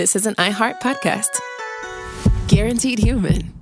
this is an iHeart podcast. Guaranteed human.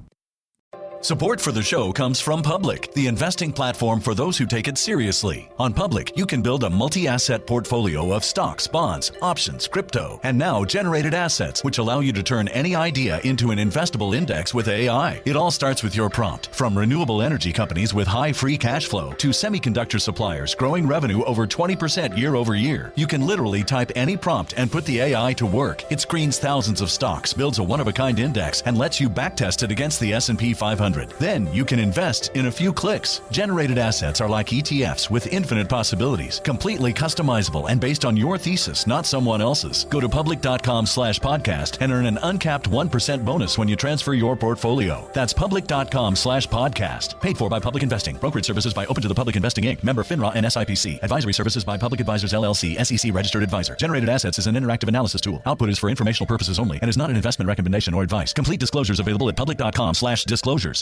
Support for the show comes from Public, the investing platform for those who take it seriously. On Public, you can build a multi-asset portfolio of stocks, bonds, options, crypto, and now generated assets, which allow you to turn any idea into an investable index with AI. It all starts with your prompt. From renewable energy companies with high free cash flow to semiconductor suppliers growing revenue over 20% year over year, you can literally type any prompt and put the AI to work. It screens thousands of stocks, builds a one-of-a-kind index, and lets you backtest it against the S&P 500. Then you can invest in a few clicks. Generated assets are like ETFs with infinite possibilities, completely customizable and based on your thesis, not someone else's. Go to public.com/podcast and earn an uncapped 1% bonus when you transfer your portfolio. That's public.com/podcast. Paid for by Public Investing. Brokerage services by Open to the Public Investing Inc. Member FINRA and SIPC. Advisory services by Public Advisors LLC, SEC registered advisor. Generated assets is an interactive analysis tool. Output is for informational purposes only and is not an investment recommendation or advice. Complete disclosures available at public.com/disclosures.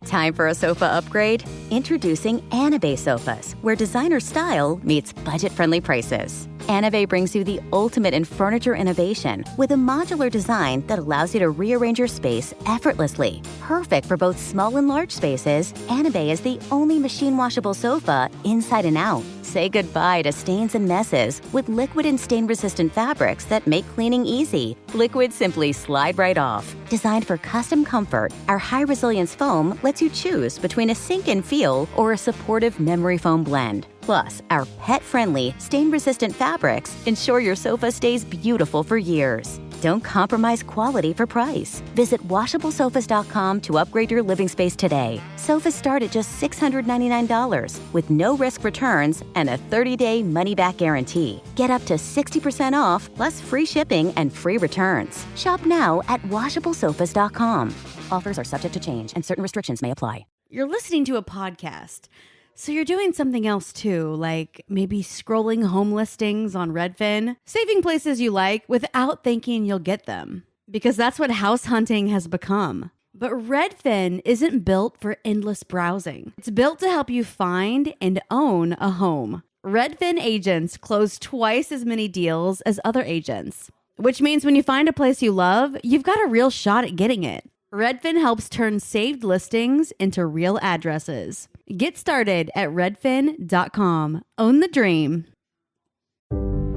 Time for a sofa upgrade? Introducing Anabe Sofas, where designer style meets budget-friendly prices. Anabe brings you the ultimate in furniture innovation with a modular design that allows you to rearrange your space effortlessly. Perfect for both small and large spaces, Anabe is the only machine-washable sofa inside and out. Say goodbye to stains and messes with liquid and stain-resistant fabrics that make cleaning easy. Liquids simply slide right off. Designed for custom comfort, our high-resilience foam lets you choose between a sink-in feel or a supportive memory foam blend. Plus, our pet-friendly, stain-resistant fabrics ensure your sofa stays beautiful for years. Don't compromise quality for price. Visit WashableSofas.com to upgrade your living space today. Sofas start at just $699 with no-risk returns and a 30-day money-back guarantee. Get up to 60% off, plus free shipping and free returns. Shop now at WashableSofas.com. Offers are subject to change and certain restrictions may apply. You're listening to a podcast, so you're doing something else too, like maybe scrolling home listings on Redfin, saving places you like without thinking you'll get them, because that's what house hunting has become. But Redfin isn't built for endless browsing. It's built to help you find and own a home. Redfin agents close twice as many deals as other agents, which means when you find a place you love, you've got a real shot at getting it. Redfin helps turn saved listings into real addresses. Get started at redfin.com. Own the dream.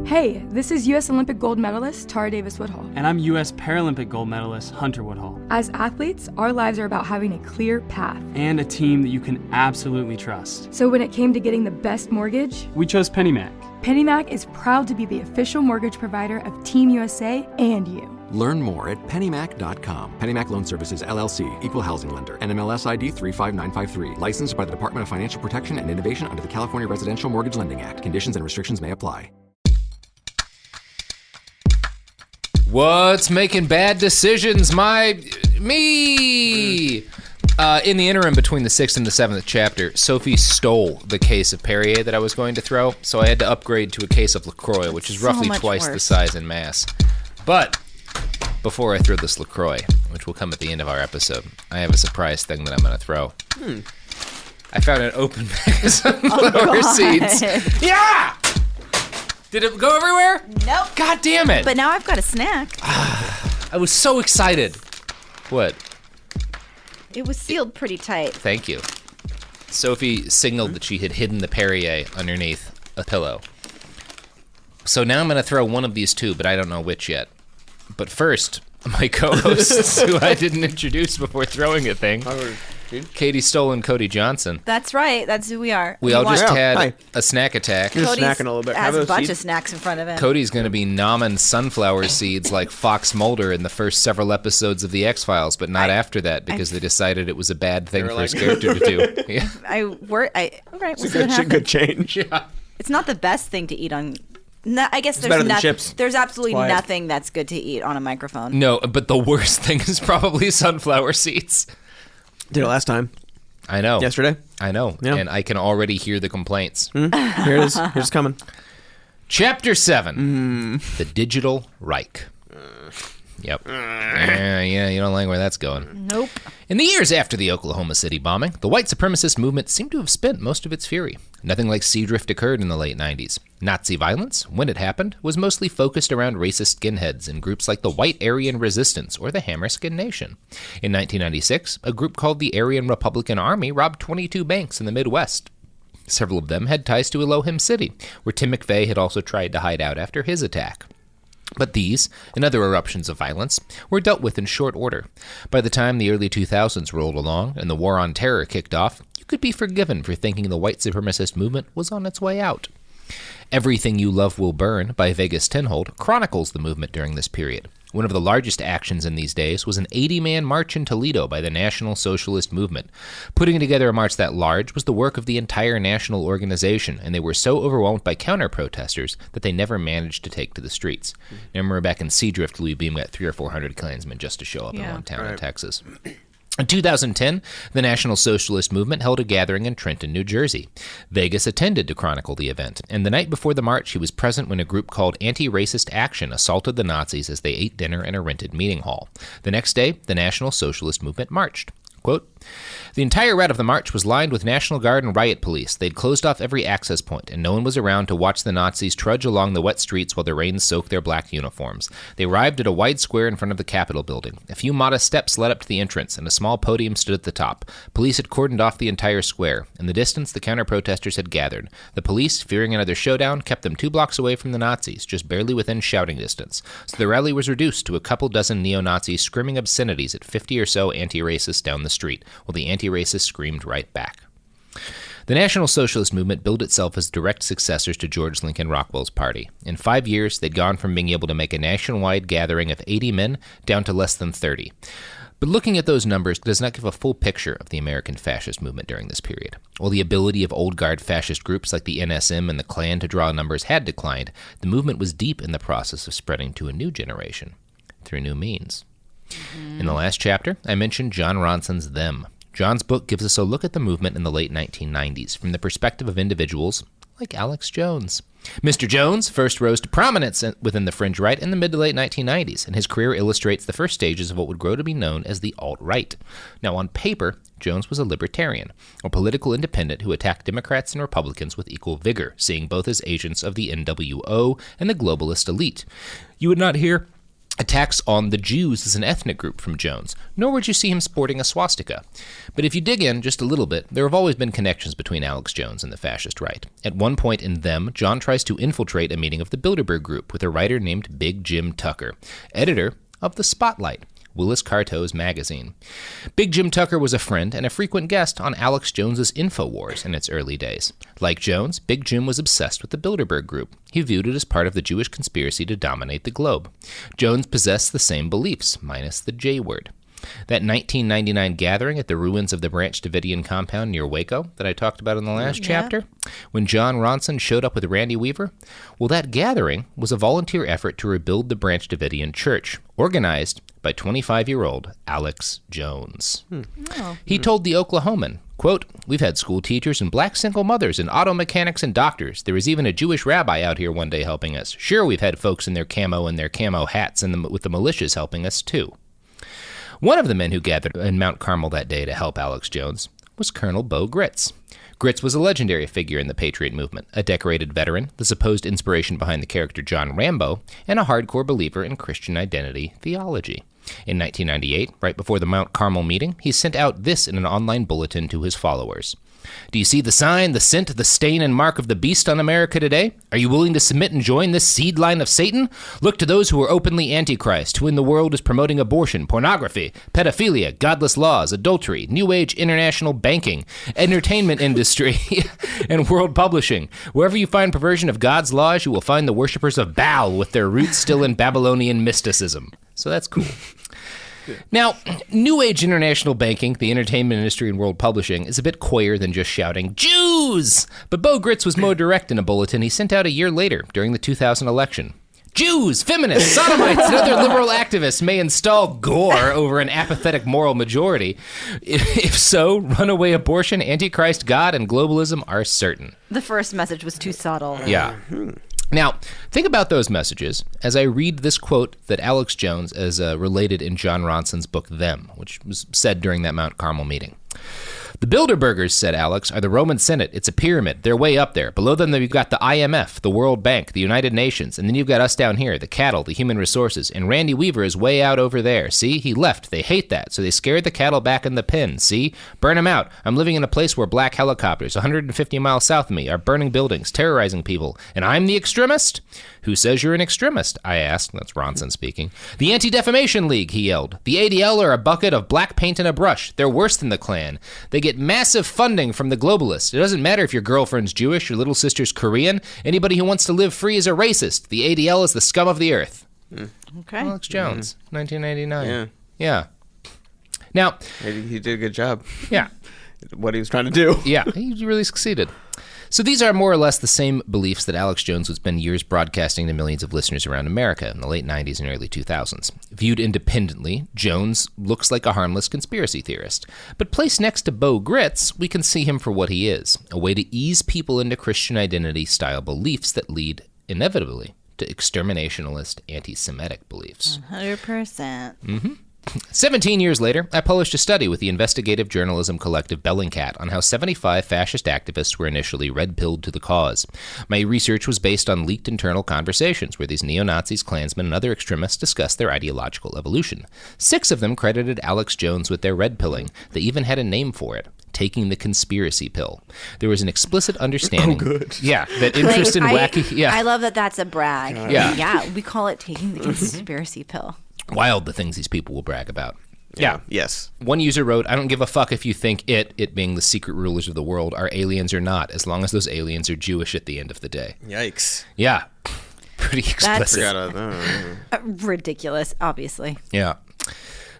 Hey, this is U.S. Olympic gold medalist Tara Davis-Woodhull. And I'm U.S. Paralympic gold medalist Hunter Woodhull. As athletes, our lives are about having a clear path. And a team that you can absolutely trust. So when it came to getting the best mortgage, we chose PennyMac. PennyMac is proud to be the official mortgage provider of Team USA and you. Learn more at pennymac.com. PennyMac Loan Services, LLC, Equal Housing Lender, NMLS ID 35953. Licensed by the Department of Financial Protection and Innovation under the California Residential Mortgage Lending Act. Conditions and restrictions may apply. What's making bad decisions? Me! In the interim between the 6th and the 7th chapter, Sophie stole the case of Perrier that I was going to throw, so I had to upgrade to a case of LaCroix, which is roughly twice the size in mass. But before I throw this LaCroix, which will come at the end of our episode, I have a surprise thing that I'm going to throw. I found an open bag of sunflower seeds. Yeah! Did it go everywhere? Nope. God damn it. But now I've got a snack. I was so excited. What? It was sealed pretty tight. Thank you. Sophie signaled that she had hidden the Perrier underneath a pillow. So now I'm going to throw one of these two, but I don't know which yet. But first, my co-hosts, who I didn't introduce before throwing a thing, Katy, Stoll, and Cody Johnston. That's right. That's who we are. We all just had a snack attack. Just snacking a little bit. Has a bunch of snacks in front of him. Cody's going to be nomming sunflower seeds like Fox Mulder in the first several episodes of The X-Files, but not after that because they decided it was a bad thing for his character to do. Yeah. All right, we'll see what It's a good change. Yeah. It's not the best thing to eat on... No, I guess there's absolutely nothing that's good to eat on a microphone. No, but the worst thing is probably sunflower seeds. Did it last time. I know. Yesterday. I know. Yeah. And I can already hear the complaints. Here it is. Here's it's coming. Chapter 7. The Digital Reich. Yep. Yeah, you don't like where that's going. Nope. In the years after the Oklahoma City bombing, the white supremacist movement seemed to have spent most of its fury. Nothing like sea drift occurred in the late 90s. Nazi violence, when it happened, was mostly focused around racist skinheads in groups like the White Aryan Resistance or the Hammerskin Nation. In 1996, a group called the Aryan Republican Army robbed 22 banks in the Midwest. Several of them had ties to Elohim City, where Tim McVeigh had also tried to hide out after his attack. But these, and other eruptions of violence, were dealt with in short order. By the time the early 2000s rolled along and the War on Terror kicked off, you could be forgiven for thinking the white supremacist movement was on its way out. Everything You Love Will Burn by Vegas Tinhold chronicles the movement during this period. One of the largest actions in these days was an 80-man march in Toledo by the National Socialist Movement. Putting together a march that large was the work of the entire national organization, and they were so overwhelmed by counter-protesters that they never managed to take to the streets. I remember back in Seadrift, Louis Beam got 300 or 400 Klansmen just to show up in one town in Texas. In 2010, the National Socialist Movement held a gathering in Trenton, New Jersey. Vegas attended to chronicle the event, and the night before the march, he was present when a group called Anti-Racist Action assaulted the Nazis as they ate dinner in a rented meeting hall. The next day, the National Socialist Movement marched. Quote, "The entire route of the march was lined with National Guard and riot police. They'd closed off every access point, and no one was around to watch the Nazis trudge along the wet streets while the rain soaked their black uniforms. They arrived at a wide square in front of the Capitol building. A few modest steps led up to the entrance, and a small podium stood at the top. Police had cordoned off the entire square. In the distance, the counter-protesters had gathered. The police, fearing another showdown, kept them 2 blocks away from the Nazis, just barely within shouting distance. So the rally was reduced to a couple dozen neo-Nazis screaming obscenities at 50 or so anti-racists down the street, while the anti-racists screamed right back." The National Socialist Movement billed itself as direct successors to George Lincoln Rockwell's party. In 5 years, they'd gone from being able to make a nationwide gathering of 80 men down to less than 30. But looking at those numbers does not give a full picture of the American fascist movement during this period. While the ability of old guard fascist groups like the NSM and the Klan to draw numbers had declined, the movement was deep in the process of spreading to a new generation through new means. In the last chapter, I mentioned John Ronson's Them. John's book gives us a look at the movement in the late 1990s from the perspective of individuals like Alex Jones. Mr. Jones first rose to prominence within the fringe right in the mid to late 1990s, and his career illustrates the first stages of what would grow to be known as the alt-right. Now, on paper, Jones was a libertarian, a political independent who attacked Democrats and Republicans with equal vigor, seeing both as agents of the NWO and the globalist elite. You would not hear attacks on the Jews as an ethnic group from Jones, nor would you see him sporting a swastika. But if you dig in just a little bit, there have always been connections between Alex Jones and the fascist right. At one point in Them, John tries to infiltrate a meeting of the Bilderberg Group with a writer named Big Jim Tucker, editor of The Spotlight, Willis Carto's magazine. Big Jim Tucker was a friend and a frequent guest on Alex Jones's InfoWars in its early days. Like Jones, Big Jim was obsessed with the Bilderberg Group. He viewed it as part of the Jewish conspiracy to dominate the globe. Jones possessed the same beliefs, minus the J word. That 1999 gathering at the ruins of the Branch Davidian compound near Waco that I talked about in the last chapter, when John Ronson showed up with Randy Weaver, well, that gathering was a volunteer effort to rebuild the Branch Davidian church, organized by 25-year-old Alex Jones. He told the Oklahoman, quote, "We've had school teachers and black single mothers and auto mechanics and doctors. There was even a Jewish rabbi out here one day helping us. Sure, we've had folks in their camo hats and with the militias helping us, too." One of the men who gathered in Mount Carmel that day to help Alex Jones was Colonel Bo Gritz. Gritz was a legendary figure in the Patriot movement, a decorated veteran, the supposed inspiration behind the character John Rambo, and a hardcore believer in Christian identity theology. In 1998, right before the Mount Carmel meeting, he sent out this in an online bulletin to his followers. "Do you see the sign, the scent, the stain, and mark of the beast on America today? Are you willing to submit and join this seed line of Satan? Look to those who are openly antichrist, who in the world is promoting abortion, pornography, pedophilia, godless laws, adultery, New Age international banking, entertainment industry, and world publishing. Wherever you find perversion of God's laws, you will find the worshippers of Baal with their roots still in Babylonian mysticism." So that's cool. Now, New Age international banking, the entertainment industry, and world publishing is a bit coyer than just shouting, "Jews!" But Bo Gritz was more direct in a bulletin he sent out a year later during the 2000 election. "Jews, feminists, sodomites, and other liberal activists may install gore over an apathetic moral majority. If so, runaway abortion, antichrist God, and globalism are certain." The first message was too subtle. Yeah. Now, think about those messages as I read this quote that Alex Jones has related in John Ronson's book Them, which was said during that Mount Carmel meeting. The Bilderbergers, said Alex, are the Roman Senate. It's a pyramid. They're way up there. Below them, you've got the IMF, the World Bank, the United Nations, and then you've got us down here, the cattle, the human resources, and Randy Weaver is way out over there. See? He left. They hate that, so they scared the cattle back in the pen. See? Burn them out. I'm living in a place where black helicopters, 150 miles south of me, are burning buildings, terrorizing people, and I'm the extremist? Who says you're an extremist? I asked. That's Ronson speaking. The Anti-Defamation League, he yelled. The ADL are a bucket of black paint and a brush. They're worse than the Klan. They get massive funding from the globalists. It doesn't matter if your girlfriend's Jewish, your little sister's Korean. Anybody who wants to live free is a racist. The ADL is the scum of the earth. Okay. Alex Jones, 1999. Yeah. Now, he did a good job. Yeah. What he was trying to do. Yeah, he really succeeded. So these are more or less the same beliefs that Alex Jones would spend years broadcasting to millions of listeners around America in the late 90s and early 2000s. Viewed independently, Jones looks like a harmless conspiracy theorist. But placed next to Bo Gritz, we can see him for what he is, a way to ease people into Christian identity-style beliefs that lead, inevitably, to exterminationalist anti-Semitic beliefs. 100%. Mm-hmm. 17 years later, I published a study with the investigative journalism collective Bellingcat on how 75 fascist activists were initially red-pilled to the cause. My research was based on leaked internal conversations where these neo-Nazis, Klansmen, and other extremists discussed their ideological evolution. 6 of them credited Alex Jones with their red-pilling. They even had a name for it. Taking the conspiracy pill. There was an explicit understanding. Oh, good. Yeah, that interest in wacky. Yeah, I love that. That's a brag. Yeah, we call it taking the conspiracy pill. Wild the things these people will brag about. Yeah. Yes. One user wrote, I don't give a fuck if you think it being the secret rulers of the world, are aliens or not, as long as those aliens are Jewish at the end of the day. Yikes. Yeah. Pretty explicit. Ridiculous, obviously. Yeah.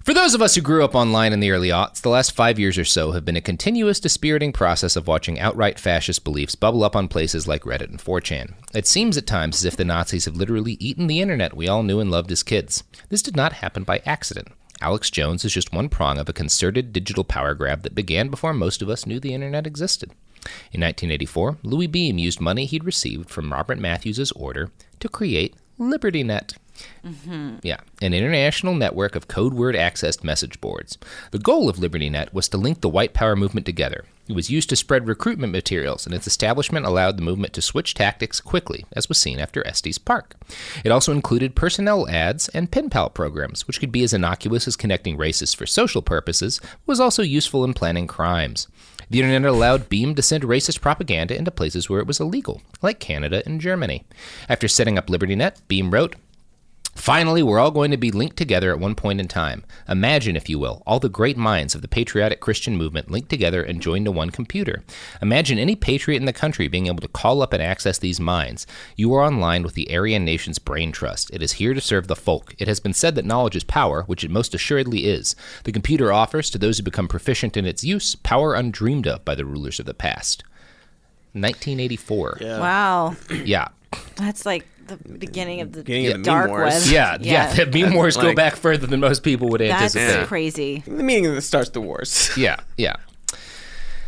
For those of us who grew up online in the early aughts, the last 5 years or so have been a continuous dispiriting process of watching outright fascist beliefs bubble up on places like Reddit and 4chan. It seems at times as if the Nazis have literally eaten the internet we all knew and loved as kids. This did not happen by accident. Alex Jones is just one prong of a concerted digital power grab that began before most of us knew the internet existed. In 1984, Louis Beam used money he'd received from Robert Matthews' order to create LibertyNet. Mm-hmm. Yeah, an international network of code word accessed message boards. The goal of LibertyNet was to link the white power movement together. It was used to spread recruitment materials, and its establishment allowed the movement to switch tactics quickly, as was seen after Estes Park. It also included personnel ads and pen pal programs, which could be as innocuous as connecting racists for social purposes, but was also useful in planning crimes. The internet allowed Beam to send racist propaganda into places where it was illegal, like Canada and Germany. After setting up LibertyNet, Beam wrote, Finally, we're all going to be linked together at one point in time. Imagine, if you will, all the great minds of the patriotic Christian movement linked together and joined to one computer. Imagine any patriot in the country being able to call up and access these minds. You are online with the Aryan nation's brain trust. It is here to serve the folk. It has been said that knowledge is power, which it most assuredly is. The computer offers, to those who become proficient in its use, power undreamed of by the rulers of the past. 1984. Yeah. Wow. Yeah. That's like the beginning of the dark web. Yeah, the meme wars go back further than most people would anticipate. That's crazy. The meaning that starts the wars. Yeah.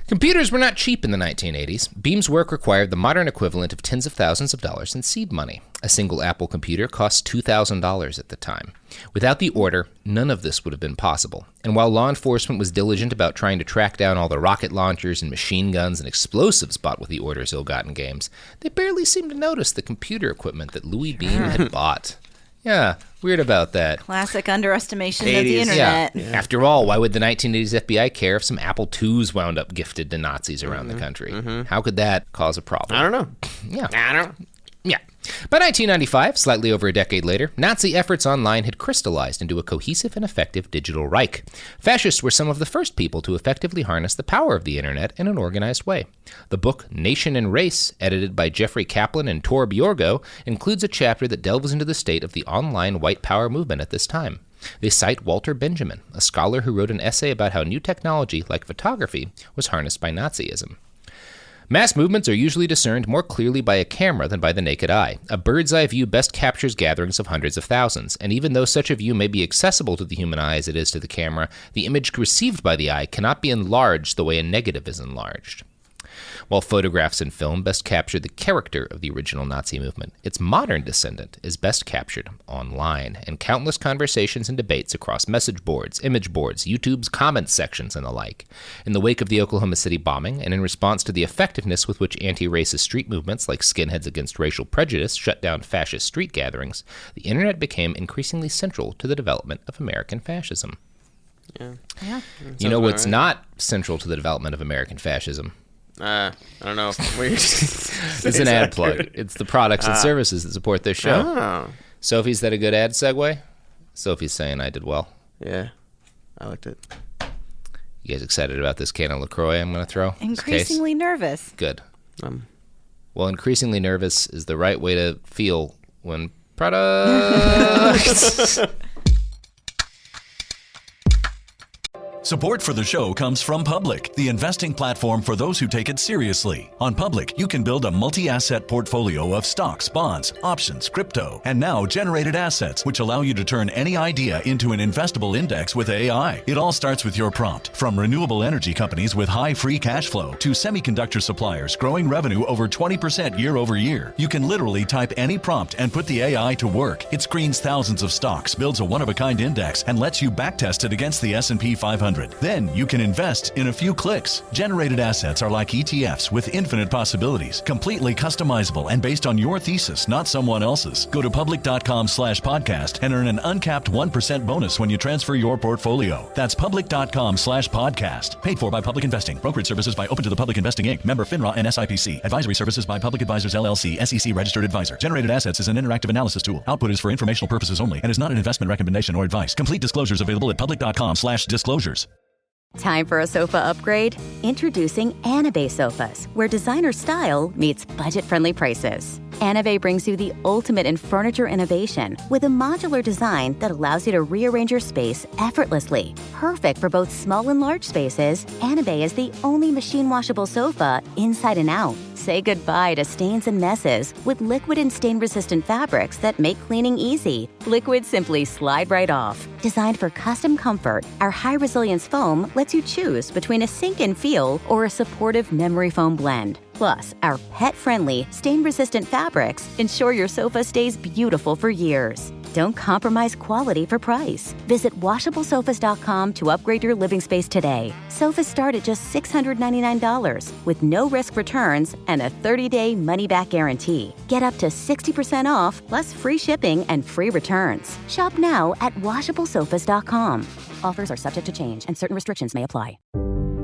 Computers were not cheap in the 1980s. Beam's work required the modern equivalent of tens of thousands of dollars in seed money. A single Apple computer cost $2,000 at the time. Without the order, none of this would have been possible. And while law enforcement was diligent about trying to track down all the rocket launchers and machine guns and explosives bought with the order's ill-gotten gains, they barely seemed to notice the computer equipment that Louis Beam had bought. Yeah, weird about that. Classic underestimation of the internet. Yeah. After all, why would the 1980s FBI care if some Apple IIs wound up gifted to Nazis around the country? Mm-hmm. How could that cause a problem? I don't know. Yeah. By 1995, slightly over a decade later, Nazi efforts online had crystallized into a cohesive and effective digital Reich. Fascists were some of the first people to effectively harness the power of the internet in an organized way. The book Nation and Race, edited by Jeffrey Kaplan and Tor Bjorgo, includes a chapter that delves into the state of the online white power movement at this time. They cite Walter Benjamin, a scholar who wrote an essay about how new technology, like photography, was harnessed by Nazism. Mass movements are usually discerned more clearly by a camera than by the naked eye. A bird's-eye view best captures gatherings of hundreds of thousands, and even though such a view may be accessible to the human eye as it is to the camera, the image received by the eye cannot be enlarged the way a negative is enlarged. While photographs and film best capture the character of the original Nazi movement, its modern descendant is best captured online, and countless conversations and debates across message boards, image boards, YouTube's comments sections, and the like. In the wake of the Oklahoma City bombing, and in response to the effectiveness with which anti-racist street movements like Skinheads Against Racial Prejudice shut down fascist street gatherings, the internet became increasingly central to the development of American fascism. Yeah. You know what's not central to the development of American fascism? I don't know. It's an ad plug. It's the products and services that support this show. Oh. Sophie's that a good ad segue? Sophie's saying I did well. Yeah, I liked it. You guys excited about this can of LaCroix I'm going to throw? Increasingly nervous. Good. Well, increasingly nervous is the right way to feel when products... Support for the show comes from Public, the investing platform for those who take it seriously. On Public, you can build a multi-asset portfolio of stocks, bonds, options, crypto, and now generated assets, which allow you to turn any idea into an investable index with AI. It all starts with your prompt. From renewable energy companies with high free cash flow to semiconductor suppliers growing revenue over 20% year over year, you can literally type any prompt and put the AI to work. It screens thousands of stocks, builds a one-of-a-kind index, and lets you backtest it against the S&P 500. Then you can invest in a few clicks. Generated assets are like ETFs with infinite possibilities, completely customizable and based on your thesis, not someone else's. Go to public.com/podcast and earn an uncapped 1% bonus when you transfer your portfolio. That's public.com/podcast. Paid for by Public Investing. Brokerage services by Open to the Public Investing Inc. Member FINRA and SIPC. Advisory services by Public Advisors LLC, SEC registered advisor. Generated assets is an interactive analysis tool. Output is for informational purposes only and is not an investment recommendation or advice. Complete disclosures available at public.com/disclosures. Time for a sofa upgrade? Introducing Anabay Sofas, where designer style meets budget-friendly prices. Anabay brings you the ultimate in furniture innovation with a modular design that allows you to rearrange your space effortlessly. Perfect for both small and large spaces, Anabay is the only machine-washable sofa inside and out. Say goodbye to stains and messes with liquid and stain-resistant fabrics that make cleaning easy. Liquids simply slide right off. Designed for custom comfort, our high-resilience foam lets you choose between a sink-in feel or a supportive memory foam blend. Plus, our pet-friendly, stain-resistant fabrics ensure your sofa stays beautiful for years. Don't compromise quality for price. Visit washablesofas.com to upgrade your living space today. Sofas start at just $699 with no risk returns and a 30-day money-back guarantee. Get up to 60% off, plus free shipping and free returns. Shop now at washablesofas.com. Offers are subject to change and certain restrictions may apply.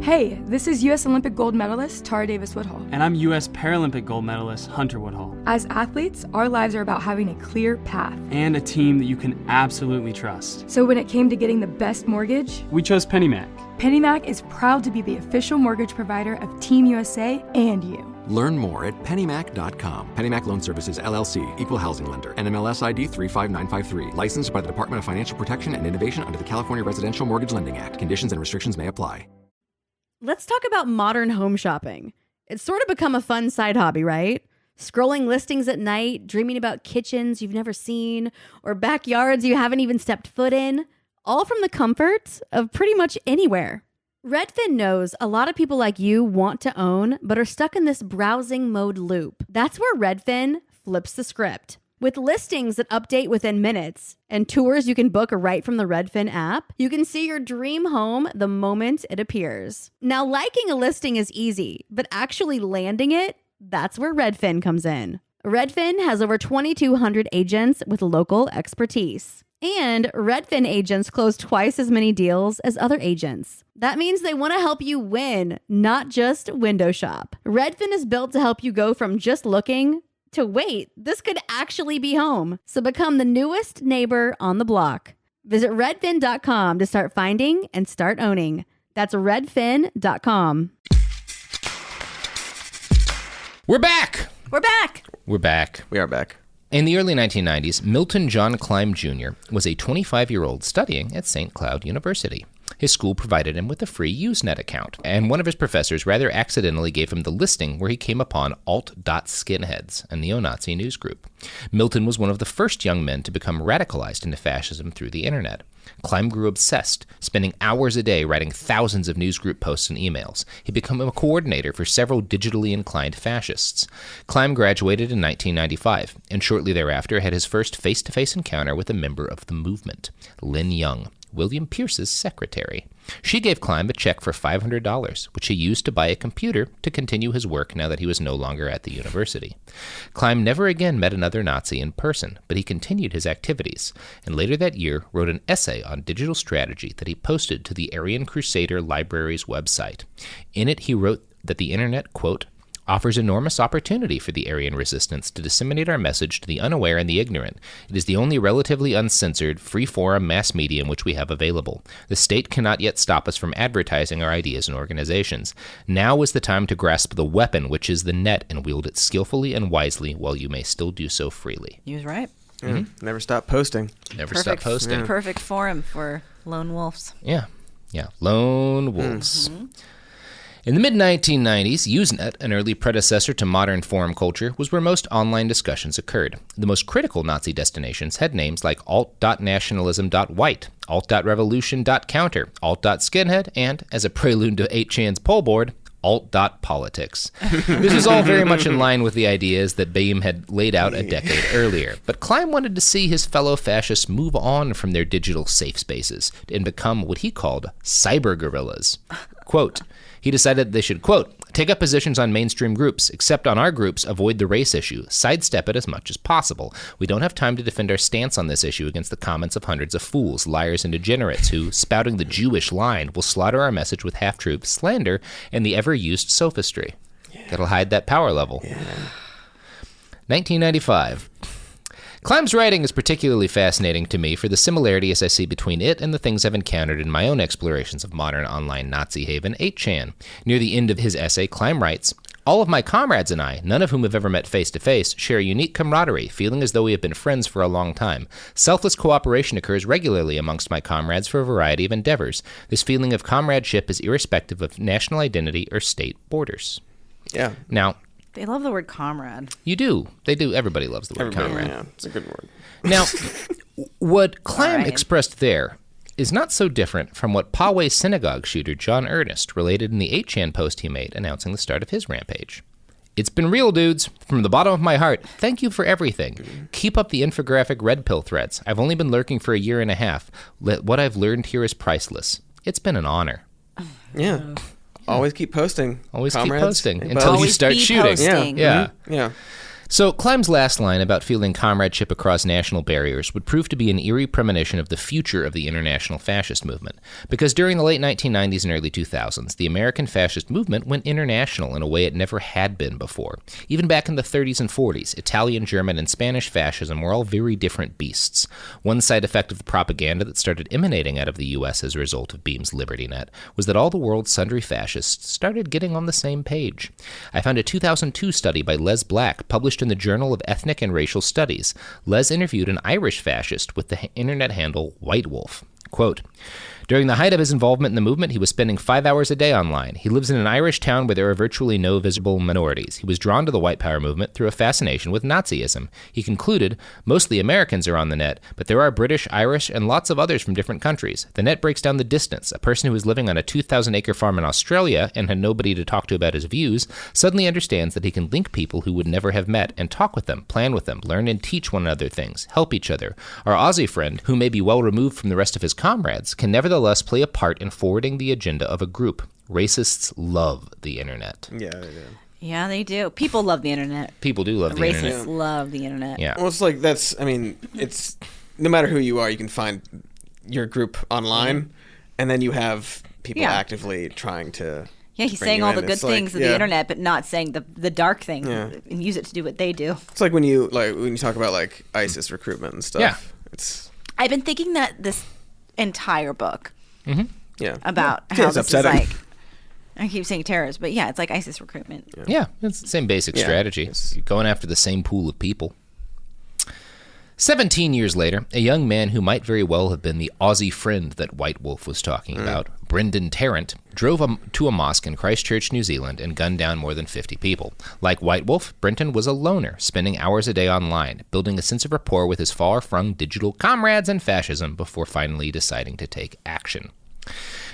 Hey, this is U.S. Olympic gold medalist Tara Davis-Woodhull. And I'm U.S. Paralympic gold medalist Hunter Woodhull. As athletes, our lives are about having a clear path. And a team that you can absolutely trust. So when it came to getting the best mortgage, we chose PennyMac. PennyMac is proud to be the official mortgage provider of Team USA and you. Learn more at pennymac.com. PennyMac Loan Services, LLC, Equal Housing Lender, NMLS ID 35953. Licensed by the Department of Financial Protection and Innovation under the California Residential Mortgage Lending Act. Conditions and restrictions may apply. Let's talk about modern home shopping. It's sort of become a fun side hobby, right? Scrolling listings at night, dreaming about kitchens you've never seen, or backyards you haven't even stepped foot in, all from the comfort of pretty much anywhere. Redfin knows a lot of people like you want to own, but are stuck in this browsing mode loop. That's where Redfin flips the script. With listings that update within minutes and tours you can book right from the Redfin app, you can see your dream home the moment it appears. Now, liking a listing is easy, but actually landing it, that's where Redfin comes in. Redfin has over 2,200 agents with local expertise. And Redfin agents close twice as many deals as other agents. That means they want to help you win, not just window shop. Redfin is built to help you go from just looking to wait, this could actually be home. So become the newest neighbor on the block. Visit redfin.com to start finding and start owning. That's redfin.com. We're back! We're back! We're back. We are back. In the early 1990s, Milton John Klein Jr. was a 25-year-old studying at St. Cloud University. His school provided him with a free Usenet account, and one of his professors rather accidentally gave him the listing where he came upon alt.skinheads, a neo-Nazi news group. Milton was one of the first young men to become radicalized into fascism through the internet. Klein grew obsessed, spending hours a day writing thousands of newsgroup posts and emails. He became a coordinator for several digitally inclined fascists. Klein graduated in 1995, and shortly thereafter had his first face-to-face encounter with a member of the movement, Lynn Young, William Pierce's secretary. She gave Klein a check for $500, which he used to buy a computer to continue his work now that he was no longer at the university. Klein never again met another Nazi in person, but he continued his activities, and later that year wrote an essay on digital strategy that he posted to the Aryan Crusader Library's website. In it, he wrote that the internet, quote, offers enormous opportunity for the Aryan resistance to disseminate our message to the unaware and the ignorant. It is the only relatively uncensored, free-forum mass medium which we have available. The state cannot yet stop us from advertising our ideas and organizations. Now is the time to grasp the weapon which is the net and wield it skillfully and wisely while you may still do so freely. He was right. Never stop posting. Stop posting. Perfect forum for lone wolves. Yeah. Lone wolves. Mm-hmm. In the mid-1990s, Usenet, an early predecessor to modern forum culture, was where most online discussions occurred. The most critical Nazi destinations had names like alt.nationalism.white, alt.revolution.counter, alt.skinhead, and, as a prelude to 8chan's poll board, alt.politics. This was all very much in line with the ideas that Beam had laid out a decade earlier. But Klein wanted to see his fellow fascists move on from their digital safe spaces and become what he called cyber guerrillas. Quote, he decided they should, quote, take up positions on mainstream groups, except on our groups, avoid the race issue, sidestep it as much as possible. We don't have time to defend our stance on this issue against the comments of hundreds of fools, liars, and degenerates who, spouting the Jewish line, will slaughter our message with half-truth, slander, and the ever-used sophistry. That'll hide that power level. 1995. Klein's writing is particularly fascinating to me for the similarities I see between it and the things I've encountered in my own explorations of modern online Nazi haven 8chan. Near the end of his essay, Klein writes, all of my comrades and I, none of whom have ever met face-to-face, share a unique camaraderie, feeling as though we have been friends for a long time. Selfless cooperation occurs regularly amongst my comrades for a variety of endeavors. This feeling of comradeship is irrespective of national identity or state borders. Yeah. Now, they love the word comrade. You do. They do. Everybody loves the word comrade. Yeah, it's a good word. Now, what Klein expressed there is not so different from what Poway synagogue shooter John Ernest related in the 8chan post he made announcing the start of his rampage. It's been real, dudes. From the bottom of my heart, thank you for everything. Keep up the infographic red pill threads. I've only been lurking for a year and a half. What I've learned here is priceless. It's been an honor. Yeah. Always keep posting. Always comrades. Keep posting until you start shooting. Posting. Yeah. Mm-hmm. Yeah. So Klein's last line about feeling comradeship across national barriers would prove to be an eerie premonition of the future of the international fascist movement. Because during the late 1990s and early 2000s, the American fascist movement went international in a way it never had been before. Even back in the 30s and 40s, Italian, German, and Spanish fascism were all very different beasts. One side effect of the propaganda that started emanating out of the U.S. as a result of Beam's Liberty Net was that all the world's sundry fascists started getting on the same page. I found a 2002 study by Les Black published in the Journal of Ethnic and Racial Studies. Les interviewed an Irish fascist with the internet handle White Wolf. Quote, during the height of his involvement in the movement, he was spending 5 hours a day online. He lives in an Irish town where there are virtually no visible minorities. He was drawn to the white power movement through a fascination with Nazism. He concluded, mostly Americans are on the net, but there are British, Irish, and lots of others from different countries. The net breaks down the distance. A person who was living on a 2,000-acre farm in Australia and had nobody to talk to about his views suddenly understands that he can link people who would never have met and talk with them, plan with them, learn and teach one another things, help each other. Our Aussie friend, who may be well removed from the rest of his comrades, can nevertheless play a part in forwarding the agenda of a group. Racists love the internet. Yeah, they do. Yeah, they do. People love the internet. People do love the internet. Racists love the internet. Yeah. Well, it's like it's no matter who you are, you can find your group online, and then you have people actively trying to. Yeah, he's saying all the good things of the internet, but not saying the dark things, and use it to do what they do. It's like when you talk about like ISIS recruitment and stuff. Yeah. I've been thinking that this entire book about how it's this upsetting. is like, I keep saying terrorists, but it's like ISIS recruitment. Yeah, it's the same basic strategy. You're going after the same pool of people. 17 years later, a young man who might very well have been the Aussie friend that White Wolf was talking about, Brendan Tarrant, drove to a mosque in Christchurch, New Zealand, and gunned down more than 50 people. Like White Wolf, Brendan was a loner, spending hours a day online, building a sense of rapport with his far-flung digital comrades and fascism before finally deciding to take action.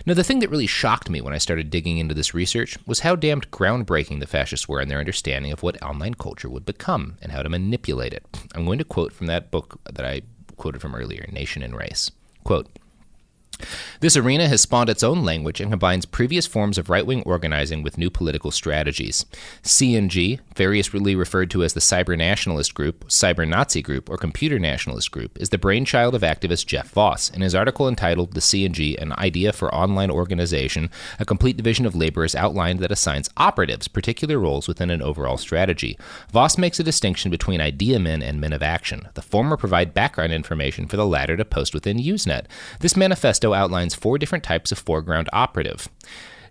Now, the thing that really shocked me when I started digging into this research was how damned groundbreaking the fascists were in their understanding of what online culture would become and how to manipulate it. I'm going to quote from that book that I quoted from earlier, Nation and Race. Quote, "This arena has spawned its own language and combines previous forms of right-wing organizing with new political strategies. CNG, variously referred to as the Cyber Nationalist Group, Cyber Nazi Group, or Computer Nationalist Group, is the brainchild of activist Jeff Voss. In his article entitled The CNG, An Idea for Online Organization, a complete division of labor is outlined that assigns operatives particular roles within an overall strategy. Voss makes a distinction between idea men and men of action. The former provide background information for the latter to post within Usenet. This manifesto outlines 4 different types of foreground operative.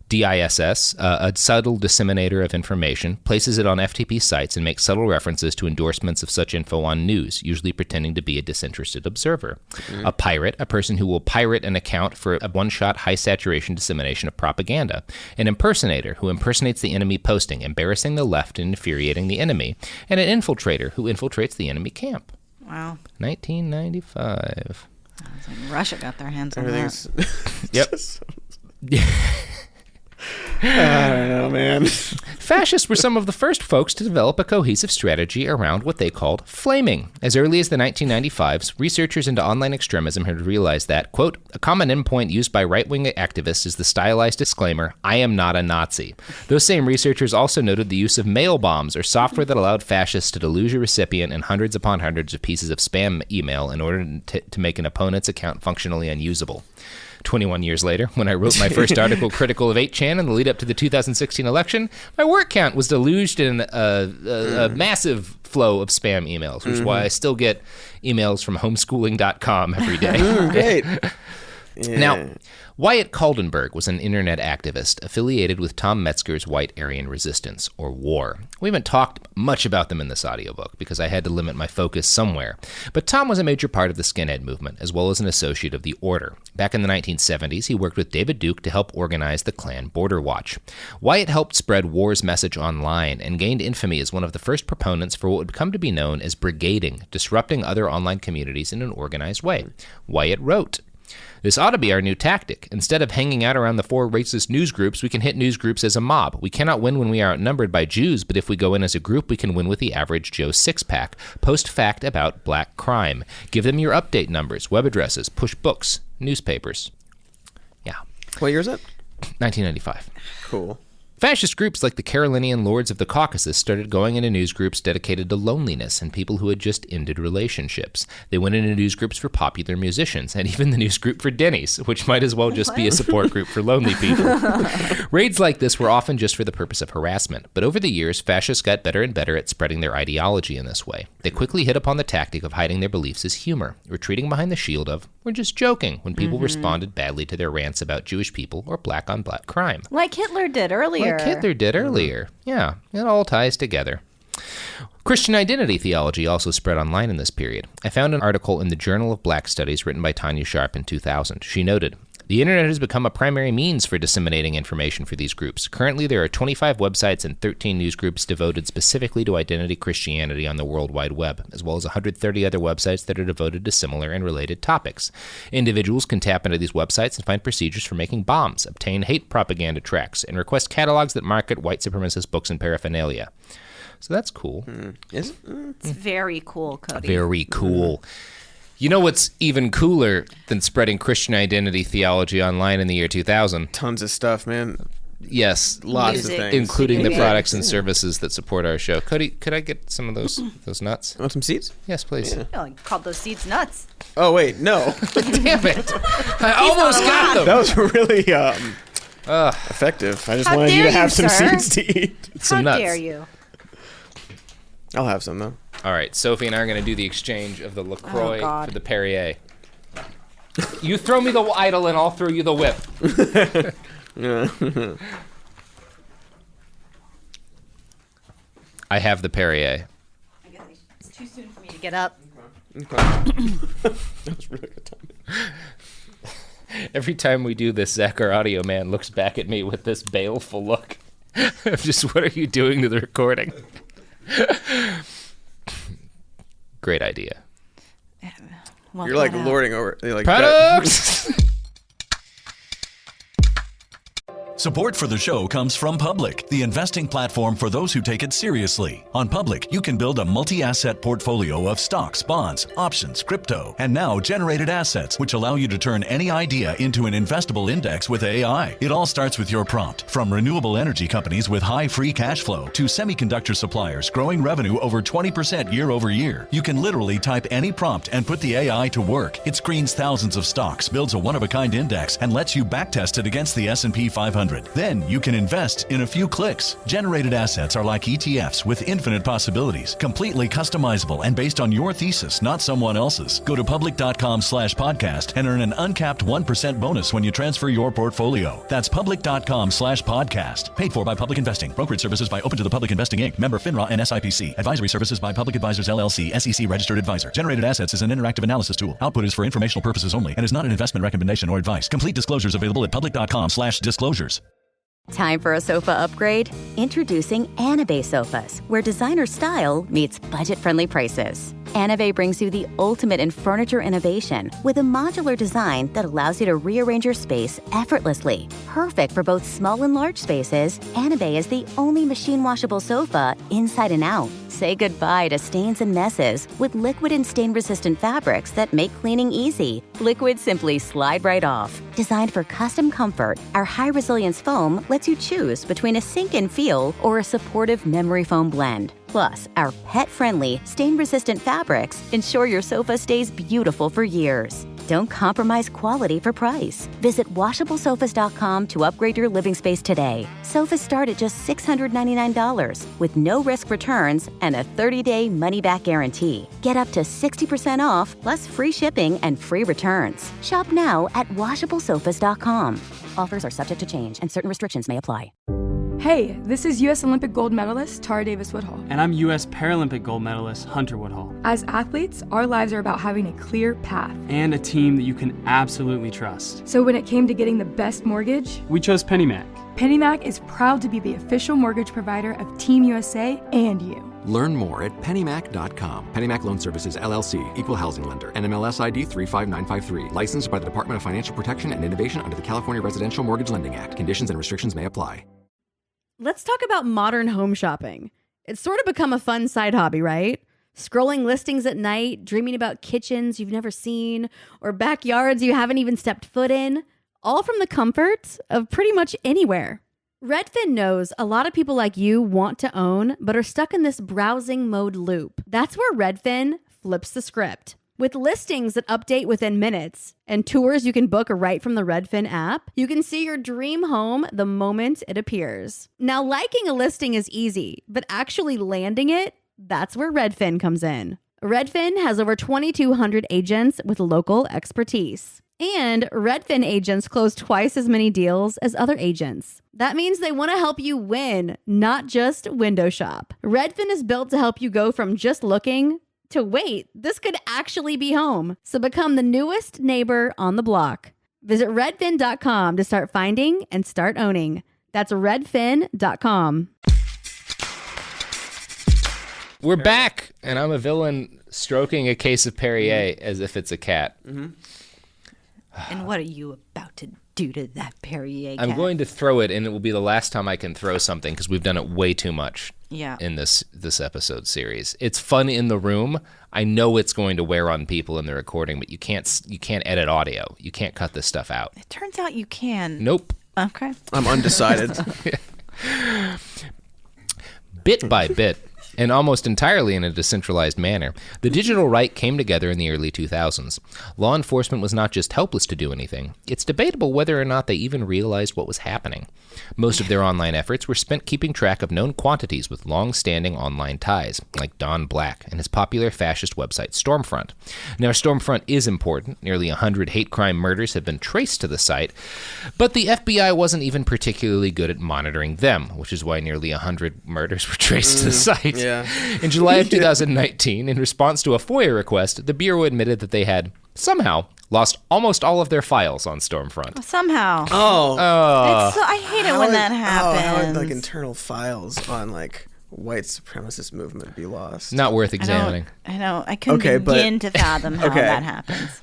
DISS, a subtle disseminator of information, places it on FTP sites and makes subtle references to endorsements of such info on news, usually pretending to be a disinterested observer. A pirate, a person who will pirate an account for a one-shot, high-saturation dissemination of propaganda. An impersonator, who impersonates the enemy posting, embarrassing the left and infuriating the enemy. And an infiltrator, who infiltrates the enemy camp." Wow. 1995. Russia got their hands on that. Yep. I don't know, man. Fascists were some of the first folks to develop a cohesive strategy around what they called flaming. As early as the 1995s, researchers into online extremism had realized that, quote, "a common endpoint used by right-wing activists is the stylized disclaimer, 'I am not a Nazi.' Those same researchers also noted the use of mail bombs, or software that allowed fascists to deluge a recipient in hundreds upon hundreds of pieces of spam email in order to make an opponent's account functionally unusable. 21 years later, when I wrote my first article critical of 8chan in the lead up to the 2016 election, my work count was deluged in a massive flow of spam emails, which is why I still get emails from homeschooling.com every day. Great. Yeah. Now, Wyatt Kaldenberg was an internet activist affiliated with Tom Metzger's White Aryan Resistance, or WAR. We haven't talked much about them in this audiobook because I had to limit my focus somewhere. But Tom was a major part of the skinhead movement, as well as an associate of the Order. Back in the 1970s, he worked with David Duke to help organize the Klan Border Watch. Wyatt helped spread WAR's message online and gained infamy as one of the first proponents for what would come to be known as brigading, disrupting other online communities in an organized way. Wyatt wrote, "This ought to be our new tactic. Instead of hanging out around the 4 racist news groups, we can hit news groups as a mob. We cannot win when we are outnumbered by Jews, but if we go in as a group, we can win with the average Joe six-pack. Post fact about black crime. Give them your update numbers, web addresses, push books, newspapers." Yeah. What year is it? 1995. Cool. Fascist groups like the Carolinian Lords of the Caucasus started going into news groups dedicated to loneliness and people who had just ended relationships. They went into news groups for popular musicians, and even the news group for Denny's, which might as well just be a support group for lonely people. Raids like this were often just for the purpose of harassment, but over the years, fascists got better and better at spreading their ideology in this way. They quickly hit upon the tactic of hiding their beliefs as humor, retreating behind the shield of, "we're just joking," when people responded badly to their rants about Jewish people or black-on-black crime. Like Hitler did earlier. Yeah, it all ties together. Christian identity theology also spread online in this period. I found an article in the Journal of Black Studies written by Tanya Sharp in 2000. She noted, "The internet has become a primary means for disseminating information for these groups. Currently, there are 25 websites and 13 news groups devoted specifically to identity Christianity on the World Wide Web, as well as 130 other websites that are devoted to similar and related topics. Individuals can tap into these websites and find procedures for making bombs, obtain hate propaganda tracks, and request catalogs that market white supremacist books and paraphernalia." So that's cool. Is it? It's very cool, Cody. Very cool. You know what's even cooler than spreading Christian identity theology online in the year 2000? Tons of stuff, man. Yes, Lots of things. including the products and services that support our show. Cody, could I get some of those nuts? Want some seeds? Yes, please. Yeah. Oh, you called those seeds nuts. Oh, wait, no. Damn it. I almost got them. That was really effective. I just How wanted you to dare have you, some sir? seeds to eat. Some How nuts. dare you? I'll have some, though. All right, Sophie and I are going to do the exchange of the LaCroix for the Perrier. You throw me the idol and I'll throw you the whip. I have the Perrier. I guess it's too soon for me to get up. Okay. That was really good timing. Every time we do this, Zach, our audio man, looks back at me with this baleful look. Of just, what are you doing to the recording? Great idea. You're like lording over. You're like products. Support for the show comes from Public, the investing platform for those who take it seriously. On Public, you can build a multi-asset portfolio of stocks, bonds, options, crypto, and now generated assets, which allow you to turn any idea into an investable index with AI. It all starts with your prompt. From renewable energy companies with high free cash flow to semiconductor suppliers growing revenue over 20% year over year, you can literally type any prompt and put the AI to work. It screens thousands of stocks, builds a one-of-a-kind index, and lets you backtest it against the S&P 500. Then you can invest in a few clicks. Generated assets are like ETFs with infinite possibilities, completely customizable and based on your thesis, not someone else's. Go to public.com/podcast and earn an uncapped 1% bonus when you transfer your portfolio. That's public.com/podcast. Paid for by Public Investing. Brokerage services by Open to the Public Investing Inc. Member FINRA and SIPC. Advisory services by Public Advisors LLC, SEC registered advisor. Generated assets is an interactive analysis tool. Output is for informational purposes only and is not an investment recommendation or advice. Complete disclosures available at public.com/disclosures. Time for a sofa upgrade? Introducing Anabay Sofas, where designer style meets budget-friendly prices. Anabay brings you the ultimate in furniture innovation with a modular design that allows you to rearrange your space effortlessly. Perfect for both small and large spaces, Anabay is the only machine-washable sofa inside and out. Say goodbye to stains and messes with liquid and stain-resistant fabrics that make cleaning easy. Liquids simply slide right off. Designed for custom comfort, our high-resilience foam lets you choose between a sink-in feel or a supportive memory foam blend. Plus, our pet-friendly, stain-resistant fabrics ensure your sofa stays beautiful for years. Don't compromise quality for price. Visit washablesofas.com to upgrade your living space today. Sofas start at just $699 with no-risk returns and a 30-day money-back guarantee. Get up to 60% off, plus free shipping and free returns. Shop now at washablesofas.com. Offers are subject to change and certain restrictions may apply. Hey, this is U.S. Olympic gold medalist Tara Davis-Woodhull. And I'm U.S. Paralympic gold medalist Hunter Woodhull. As athletes, our lives are about having a clear path. And a team that you can absolutely trust. So when it came to getting the best mortgage, we chose PennyMac. PennyMac is proud to be the official mortgage provider of Team USA and you. Learn more at pennymac.com. PennyMac Loan Services, LLC, Equal Housing Lender, NMLS ID 35953. Licensed by the Department of Financial Protection and Innovation under the California Residential Mortgage Lending Act. Conditions and restrictions may apply. Let's talk about modern home shopping. It's sort of become a fun side hobby, right? Scrolling listings at night, dreaming about kitchens you've never seen, or backyards you haven't even stepped foot in, all from the comfort of pretty much anywhere. Redfin knows a lot of people like you want to own, but are stuck in this browsing mode loop. That's where Redfin flips the script. With listings that update within minutes and tours you can book right from the Redfin app, you can see your dream home the moment it appears. Now, liking a listing is easy, but actually landing it, that's where Redfin comes in. Redfin has over 2,200 agents with local expertise. And Redfin agents close twice as many deals as other agents. That means they want to help you win, not just window shop. Redfin is built to help you go from just looking to wait, this could actually be home. So become the newest neighbor on the block. Visit redfin.com to start finding and start owning. That's redfin.com. We're back, and I'm a villain stroking a case of Perrier as if it's a cat. Mm-hmm. And what are you about to do to that Perrier cat? I'm going to throw it, and it will be the last time I can throw something because we've done it way too much in this episode series. It's fun in the room. I know it's going to wear on people in the recording, but you can't edit audio. You can't cut this stuff out. It turns out you can. Nope. Okay. I'm undecided. Bit by bit, and almost entirely in a decentralized manner, the digital right came together in the early 2000s. Law enforcement was not just helpless to do anything. It's debatable whether or not they even realized what was happening. Most of their online efforts were spent keeping track of known quantities with long-standing online ties, like Don Black and his popular fascist website Stormfront. Now, Stormfront is important. Nearly 100 hate crime murders have been traced to the site, but the FBI wasn't even particularly good at monitoring them, which is why nearly 100 murders were traced to the site. Yeah. In July of 2019, in response to a FOIA request, the Bureau admitted that they had somehow lost almost all of their files on Stormfront. Somehow. Oh. I hate it when that happens. How would, like, internal files on, like, white supremacist movement be lost? Not worth examining. I couldn't begin to fathom how that happens.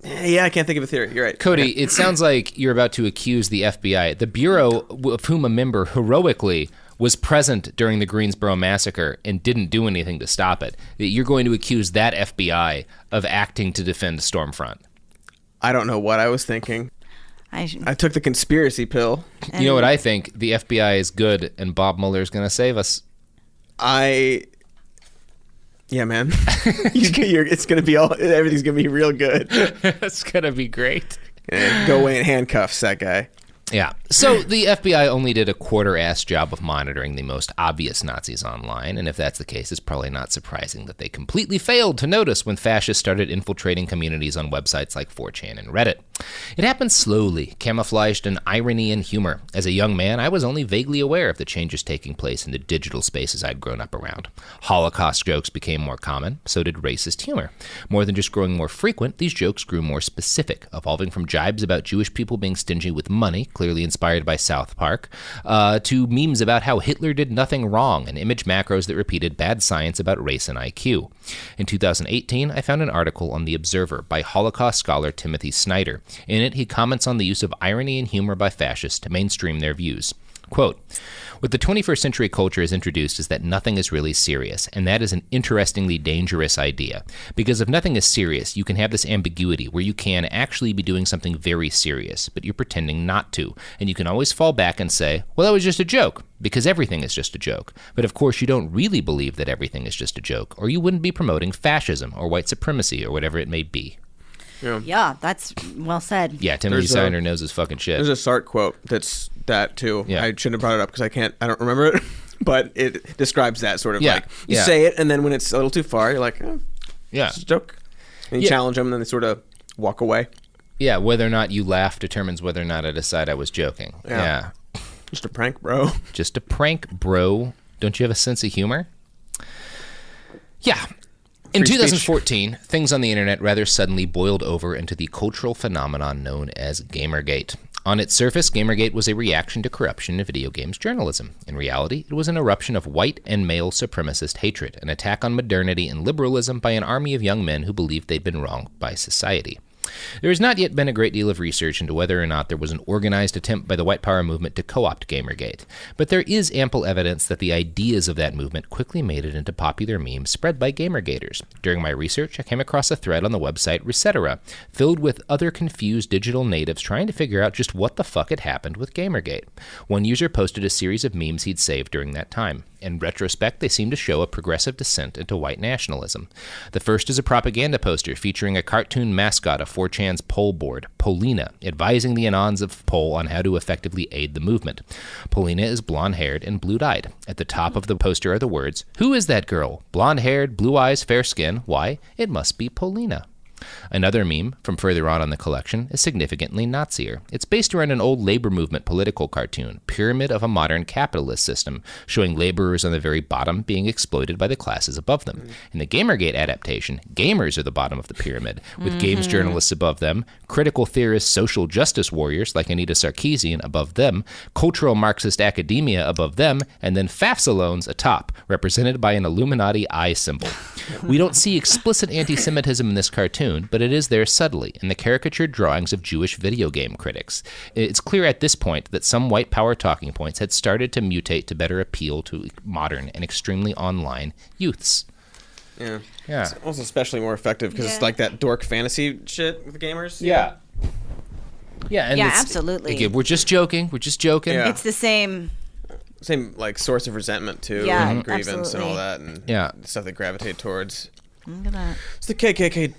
Yeah, I can't think of a theory. You're right. Cody, it sounds like you're about to accuse the FBI, the Bureau of whom a member heroically was present during the Greensboro massacre and didn't do anything to stop it. You're going to accuse that FBI of acting to defend Stormfront. I don't know what I was thinking. I took the conspiracy pill. You know what I think? The FBI is good and Bob Mueller's going to save us. Yeah, man. It's going to be everything's going to be real good. It's going to be great. Yeah, go away in handcuffs, that guy. Yeah. So the FBI only did a quarter-ass job of monitoring the most obvious Nazis online, and if that's the case, it's probably not surprising that they completely failed to notice when fascists started infiltrating communities on websites like 4chan and Reddit. It happened slowly, camouflaged in irony and humor. As a young man, I was only vaguely aware of the changes taking place in the digital spaces I'd grown up around. Holocaust jokes became more common, so did racist humor. More than just growing more frequent, these jokes grew more specific, evolving from jibes about Jewish people being stingy with money, clearly inspired by South Park, to memes about how Hitler did nothing wrong and image macros that repeated bad science about race and IQ. In 2018, I found an article on The Observer by Holocaust scholar Timothy Snyder. In it, he comments on the use of irony and humor by fascists to mainstream their views. Quote, "What the 21st century culture has introduced is that nothing is really serious, and that is an interestingly dangerous idea. Because if nothing is serious, you can have this ambiguity where you can actually be doing something very serious, but you're pretending not to, and you can always fall back and say, well, that was just a joke, because everything is just a joke. But of course, you don't really believe that everything is just a joke, or you wouldn't be promoting fascism or white supremacy or whatever it may be." Yeah, that's well said. Yeah, Timothy Snyder knows his fucking shit. There's a Sartre quote that's that too. Yeah. I shouldn't have brought it up because I don't remember it, but it describes that sort of like you say it and then when it's a little too far, you're like, it's a joke, and you challenge them, and then they sort of walk away. Yeah, whether or not you laugh determines whether or not I decide I was joking. Yeah. Just a prank, bro. Just a prank, bro. Don't you have a sense of humor? Yeah. In 2014, things on the internet rather suddenly boiled over into the cultural phenomenon known as Gamergate. On its surface, Gamergate was a reaction to corruption in video games journalism. In reality, it was an eruption of white and male supremacist hatred, an attack on modernity and liberalism by an army of young men who believed they'd been wronged by society. There has not yet been a great deal of research into whether or not there was an organized attempt by the white power movement to co-opt Gamergate, but there is ample evidence that the ideas of that movement quickly made it into popular memes spread by Gamergaters. During my research, I came across a thread on the website Resetera, filled with other confused digital natives trying to figure out just what the fuck had happened with Gamergate. One user posted a series of memes he'd saved during that time. In retrospect, they seem to show a progressive descent into white nationalism. The first is a propaganda poster featuring a cartoon mascot of 4chan's poll board, Polina, advising the Anons of Poll on how to effectively aid the movement. Polina is blonde-haired and blue-eyed. At the top of the poster are the words, "Who is that girl? Blonde-haired, blue eyes, fair skin. Why? It must be Polina." Another meme, from further on the collection, is significantly Nazier. It's based around an old labor movement political cartoon, Pyramid of a Modern Capitalist System, showing laborers on the very bottom being exploited by the classes above them. In the Gamergate adaptation, gamers are the bottom of the pyramid, with games journalists above them, critical theorists, social justice warriors like Anita Sarkeesian above them, cultural Marxist academia above them, and then FAFSA atop, represented by an Illuminati eye symbol. We don't see explicit anti-Semitism in this cartoon, but it is there subtly in the caricatured drawings of Jewish video game critics. It's clear at this point that some white power talking points had started to mutate to better appeal to modern and extremely online youths. Yeah. It's also especially more effective because it's like that dork fantasy shit with the gamers. Yeah. Yeah, and absolutely. Again, we're just joking. Yeah. It's the same like source of resentment too, Yeah, and grievance absolutely. and all that, and stuff they gravitate towards. Look at that. It's the KKK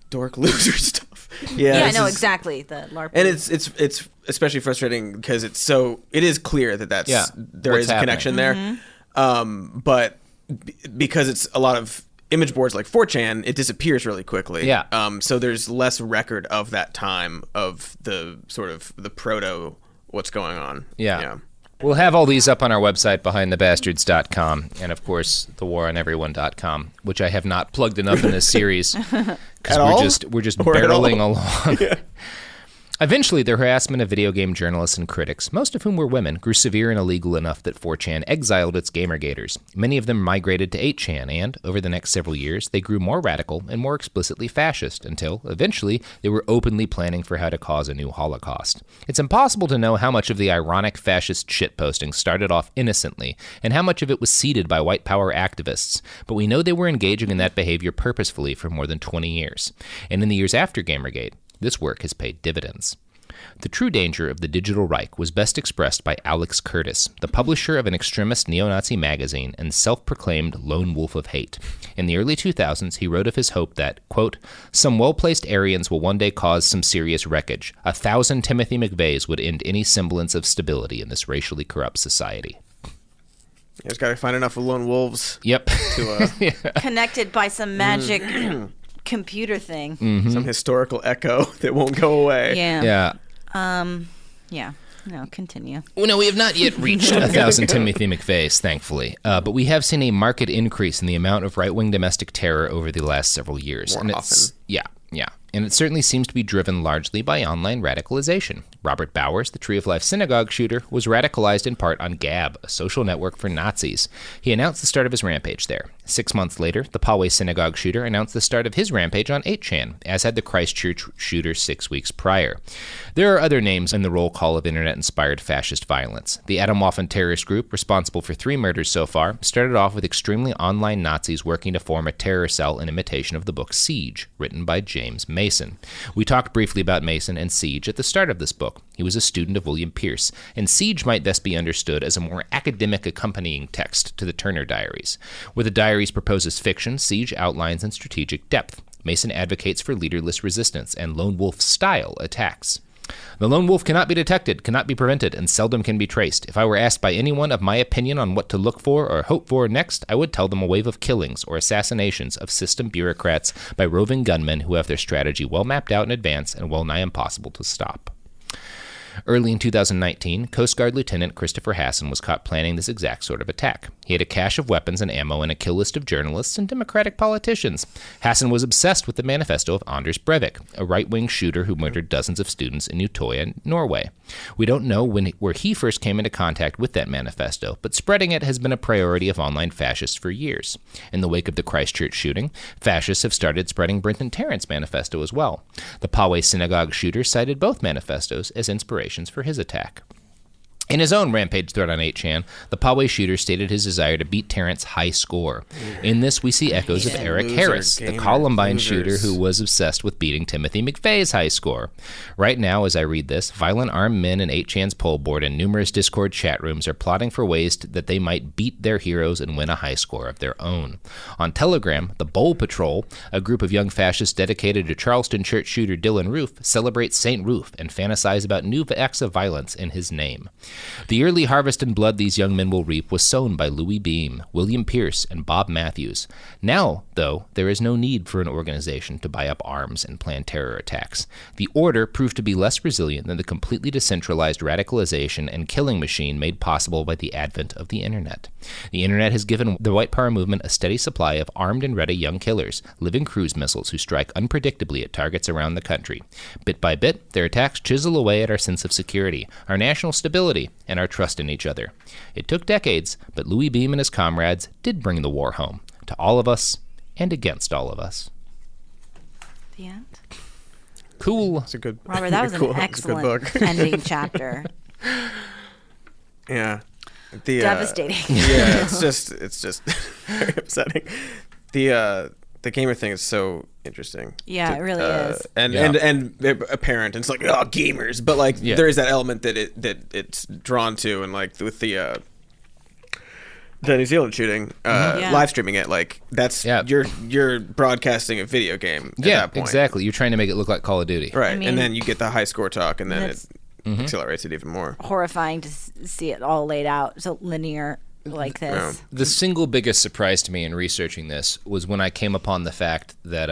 dork loser stuff. Yeah, I know exactly the LARP. And it's especially frustrating because it is clear that there is a connection there, but because it's a lot of image boards like 4chan, it disappears really quickly. Yeah. So there's less record of that time of the sort of the proto what's going on. Yeah. We'll have all these up on our website, behindthebastards.com, and of course, thewaroneveryone.com, which I have not plugged enough in this series because we're just barreling along. Yeah. Eventually, the harassment of video game journalists and critics, most of whom were women, grew severe and illegal enough that 4chan exiled its Gamergaters. Many of them migrated to 8chan, and, over the next several years, they grew more radical and more explicitly fascist, until, eventually, they were openly planning for how to cause a new Holocaust. It's impossible to know how much of the ironic fascist shitposting started off innocently, and how much of it was seeded by white power activists, but we know they were engaging in that behavior purposefully for more than 20 years. And in the years after Gamergate, this work has paid dividends. The true danger of the digital Reich was best expressed by Alex Curtis, the publisher of an extremist neo-Nazi magazine and self-proclaimed lone wolf of hate. In the early 2000s, he wrote of his hope that, quote, some well-placed Aryans will one day cause some serious wreckage. 1,000 Timothy McVeighs would end any semblance of stability in this racially corrupt society. You just got to find enough lone wolves. Yep. Connected by some magic computer thing. Mm-hmm. Some historical echo that won't go away. Yeah. No, continue. Well, no, we have not yet reached 1,000 Timothy McVeighs, thankfully. But we have seen a marked increase in the amount of right-wing domestic terror over the last several years. More often. Yeah. And it certainly seems to be driven largely by online radicalization. Robert Bowers, the Tree of Life synagogue shooter, was radicalized in part on Gab, a social network for Nazis. He announced the start of his rampage there. 6 months later, the Poway synagogue shooter announced the start of his rampage on 8chan, as had the Christchurch shooter 6 weeks prior. There are other names in the roll call of internet-inspired fascist violence. The Atomwaffen terrorist group, responsible for 3 murders so far, started off with extremely online Nazis working to form a terror cell in imitation of the book Siege, written by James Mason. We talked briefly about Mason and Siege at the start of this book. He was a student of William Pierce, and Siege might best be understood as a more academic accompanying text to the Turner Diaries. Where the diaries proposes fiction, Siege outlines in strategic depth. Mason advocates for leaderless resistance and lone wolf-style attacks. The lone wolf cannot be detected, cannot be prevented, and seldom can be traced. If I were asked by anyone of my opinion on what to look for or hope for next, I would tell them a wave of killings or assassinations of system bureaucrats by roving gunmen who have their strategy well mapped out in advance and well nigh impossible to stop. Early in 2019, Coast Guard Lieutenant Christopher Hasson was caught planning this exact sort of attack. He had a cache of weapons and ammo and a kill list of journalists and Democratic politicians. Hasson was obsessed with the manifesto of Anders Breivik, a right-wing shooter who murdered dozens of students in Utoya, Norway. We don't know where he first came into contact with that manifesto, but spreading it has been a priority of online fascists for years. In the wake of the Christchurch shooting, fascists have started spreading Brenton Tarrant's manifesto as well. The Poway synagogue shooter cited both manifestos as inspirations for his attack. In his own rampage thread on 8chan, the Poway shooter stated his desire to beat Tarrant's high score. In this, we see echoes of Eric Harris, the Columbine shooter who was obsessed with beating Timothy McVeigh's high score. Right now, as I read this, violent armed men in 8chan's poll board and numerous Discord chat rooms are plotting for ways that they might beat their heroes and win a high score of their own. On Telegram, the Bowl Patrol, a group of young fascists dedicated to Charleston church shooter Dylan Roof, celebrate St. Roof and fantasize about new acts of violence in his name. The early harvest in blood these young men will reap was sown by Louis Beam, William Pierce, and Bob Matthews. Now, though, there is no need for an organization to buy up arms and plan terror attacks. The order proved to be less resilient than the completely decentralized radicalization and killing machine made possible by the advent of the internet. The internet has given the white power movement a steady supply of armed and ready young killers, living cruise missiles who strike unpredictably at targets around the country. Bit by bit, their attacks chisel away at our sense of security, our national stability, and our trust in each other. It took decades, but Louis Beam and his comrades did bring the war home, to all of us and against all of us. The end? Cool. It's a good, Robert, that was an excellent ending chapter. Yeah. Devastating. Yeah, it's just very upsetting. The gamer thing is so interesting. Yeah, it really is. And apparent. And it's like, oh, gamers, but like there is that element that it's drawn to, and like with the New Zealand shooting, live streaming it, like that's you're broadcasting a video game at that point. Exactly. You're trying to make it look like Call of Duty. Right. I mean, and then you get the high score talk, and then it accelerates it even more. Horrifying to see it all laid out so linear like this. The single biggest surprise to me in researching this was when I came upon the fact that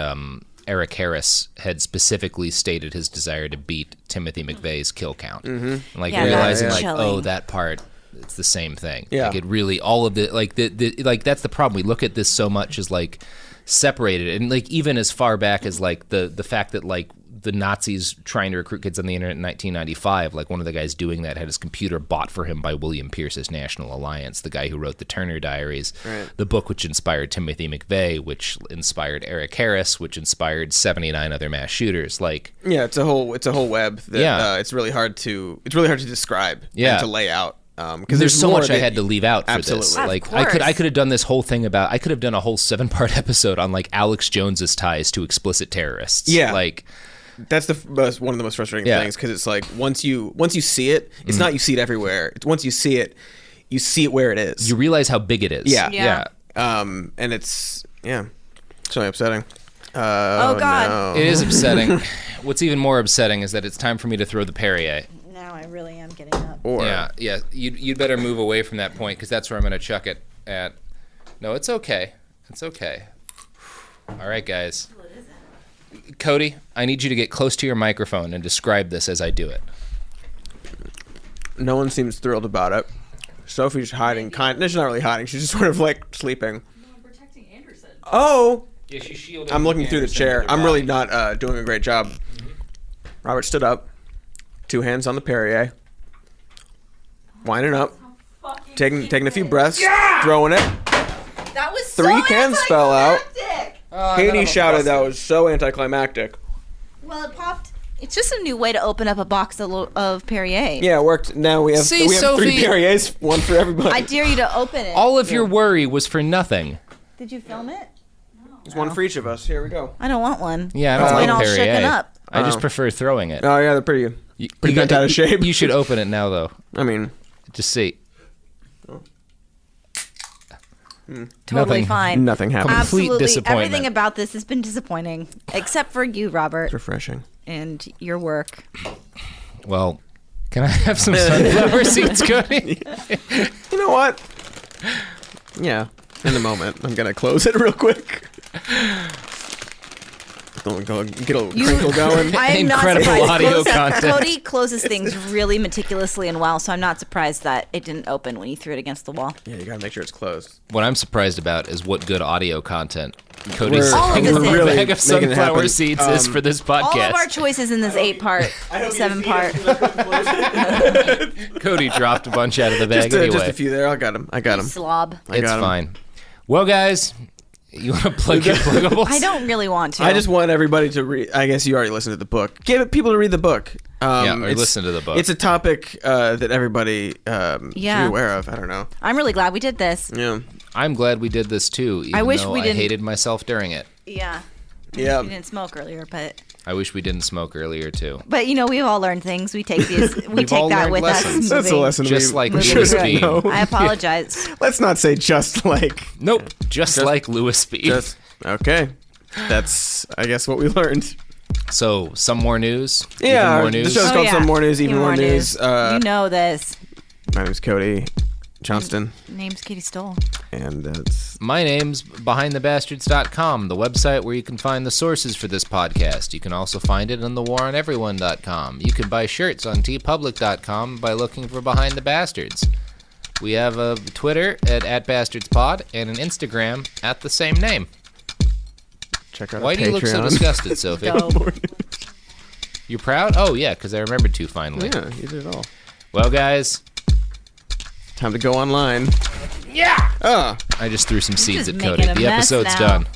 Eric Harris had specifically stated his desire to beat Timothy McVeigh's kill count. Realizing like, oh, that part it's the same thing. Yeah. Like it really, all of it, like like that's the problem. We look at this so much as like separated, and like even as far back as like the fact that like the Nazis trying to recruit kids on the internet in 1995, like one of the guys doing that had his computer bought for him by William Pierce's National Alliance, the guy who wrote the Turner Diaries, the book which inspired Timothy McVeigh, which inspired Eric Harris, which inspired 79 other mass shooters. Like, yeah, it's a whole web that it's really hard to describe and to lay out. Because there's so much I had to leave out for absolutely. this. Like I could have done this whole thing about. I could have done a whole 7-part episode on like Alex Jones's ties to explicit terrorists. Yeah, like that's one of the most frustrating things, because it's like once you see it, it's not you see it everywhere. It's once you see it where it is. You realize how big it is. Yeah. And it's really upsetting. Oh God, no. It is upsetting. What's even more upsetting is that it's time for me to throw the Perrier. now I really am getting up. Yeah. You'd better move away from that point, because that's where I'm going to chuck it at. No, it's okay. It's okay. All right, guys. Cody, I need you to get close to your microphone and describe this as I do it. No one seems thrilled about it. Sophie's hiding. She's not really hiding. She's just sort of like sleeping. No, I'm protecting Anderson. Oh! Yeah, she's shielding. I'm looking through the chair. I'm really not doing a great job. Mm-hmm. Robert stood up. 2 hands on the Perrier. Winding up. Taking a few breaths. Yeah! Throwing it. That was 3 cans fell out. Katy shouted that was so anticlimactic. Well, it popped. It's just a new way to open up a box of Perrier. Yeah, it worked. Now we have 3 Perriers, one for everybody. I dare you to open it. All of your worry was for nothing. Did you film it? There's one for each of us. Here we go. I don't want one. Yeah, I don't like all Perrier. shaken up. I just prefer throwing it. Oh yeah, they're pretty bent out of shape. You should open it now, though. I mean, just see. Totally fine. Nothing happened. Complete Absolutely. disappointment. Everything about this has been disappointing, except for you, Robert. It's refreshing. And your work. Well, can I have some sunflower seeds, Cody? You know what? Yeah, in a moment. I'm going to close it real quick. Get a little crinkle going. I'm Incredible not audio content. Cody closes things really meticulously and well, so I'm not surprised that it didn't open when you threw it against the wall. Yeah, you got to make sure it's closed. What I'm surprised about is what good audio content Cody's really bag of sunflower seeds is for this podcast. All of our choices in this 8-part, 7-part. Cody dropped a bunch out of the bag anyway. Just a few there. I got them. Slob. It's fine. Well, guys, you want to plug your pluggables? I don't really want to. I just want everybody to read. I guess you already listened to the book. Give people to read the book. Or listen to the book. It's a topic that everybody should be aware of. I don't know. I'm really glad we did this. Yeah. I'm glad we did this too. Even I wish though we didn't. I hated myself during it. Yeah. Yeah. We didn't smoke earlier, but. I wish we didn't smoke earlier too. But we've all learned things. We take these. We take that with lessons. us. That's a lesson. Just like Louis B. I apologize. Let's not say just like. Nope. Just like Louis B. Okay. That's, I guess, what we learned. So, some more news? Yeah. Even more news? The show's called Some More News, Even More News. You know this. My name's Cody Johnston. Name's Katy Stoll. And it's... My name's BehindTheBastards.com, the website where you can find the sources for this podcast. You can also find it on thewaroneveryone.com. You can buy shirts on tpublic.com by looking for Behind the Bastards. We have a Twitter at @BastardsPod and an Instagram at the same name. Check out Why do you look so disgusted, Sophie? You proud? Oh, yeah, because I remembered to finally. Yeah, you did it all. Well, guys. Time to go online. Yeah! I just threw some seeds at Cody. The episode's done.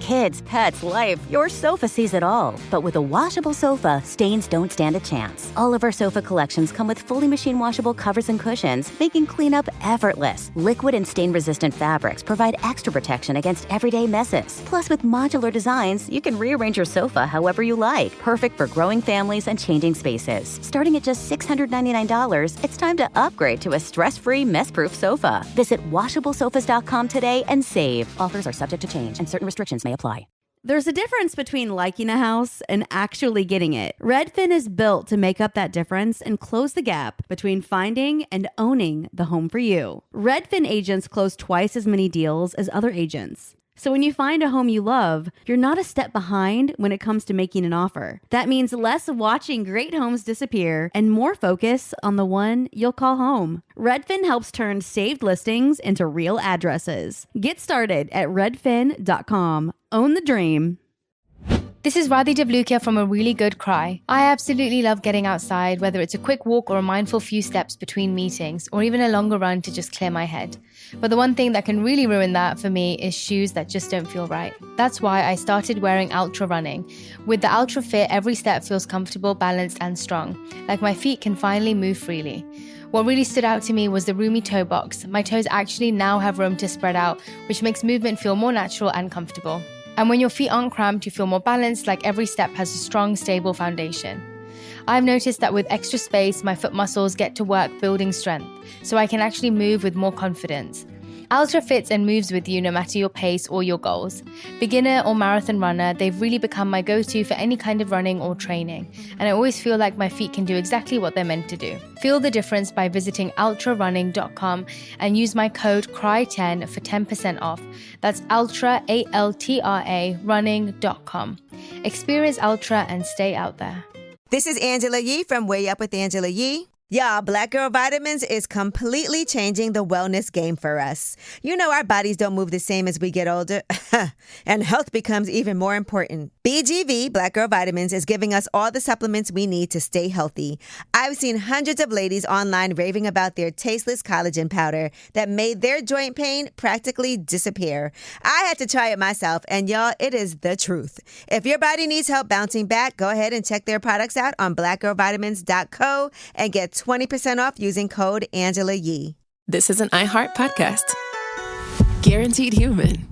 Kids, pets, life, your sofa sees it all. But with a washable sofa, stains don't stand a chance. All of our sofa collections come with fully machine washable covers and cushions, making cleanup effortless. Liquid and stain-resistant fabrics provide extra protection against everyday messes. Plus, with modular designs, you can rearrange your sofa however you like. Perfect for growing families and changing spaces. Starting at just $699, it's time to upgrade to a stress-free, mess-proof sofa. Visit washablesofas.com today and save. Offers are subject to change, and certain restrictions may apply. There's a difference between liking a house and actually getting it. Redfin is built to make up that difference and close the gap between finding and owning the home for you. Redfin agents close twice as many deals as other agents. So when you find a home you love, you're not a step behind when it comes to making an offer. That means less watching great homes disappear and more focus on the one you'll call home. Redfin helps turn saved listings into real addresses. Get started at redfin.com. Own the dream. This is Radhi Devlukia from A Really Good Cry. I absolutely love getting outside, whether it's a quick walk or a mindful few steps between meetings, or even a longer run to just clear my head. But the one thing that can really ruin that for me is shoes that just don't feel right. That's why I started wearing Ultra Running. With the Ultra Fit, every step feels comfortable, balanced, and strong, like my feet can finally move freely. What really stood out to me was the roomy toe box. My toes actually now have room to spread out, which makes movement feel more natural and comfortable. And when your feet aren't cramped, you feel more balanced, like every step has a strong, stable foundation. I've noticed that with extra space, my foot muscles get to work building strength, so I can actually move with more confidence. Ultra fits and moves with you no matter your pace or your goals. Beginner or marathon runner, they've really become my go-to for any kind of running or training, and I always feel like my feet can do exactly what they're meant to do. Feel the difference by visiting ultrarunning.com and use my code CRY10 for 10% off. That's ultra, A-L-T-R-A, running.com. Experience Ultra and stay out there. This is Angela Yee from Way Up with Angela Yee. Y'all, Black Girl Vitamins is completely changing the wellness game for us. You know our bodies don't move the same as we get older, and health becomes even more important. BGV, Black Girl Vitamins, is giving us all the supplements we need to stay healthy. I've seen hundreds of ladies online raving about their tasteless collagen powder that made their joint pain practically disappear. I had to try it myself, and y'all, it is the truth. If your body needs help bouncing back, go ahead and check their products out on blackgirlvitamins.co and get 20% off using code Angela Yee. This is an iHeart podcast. Guaranteed human.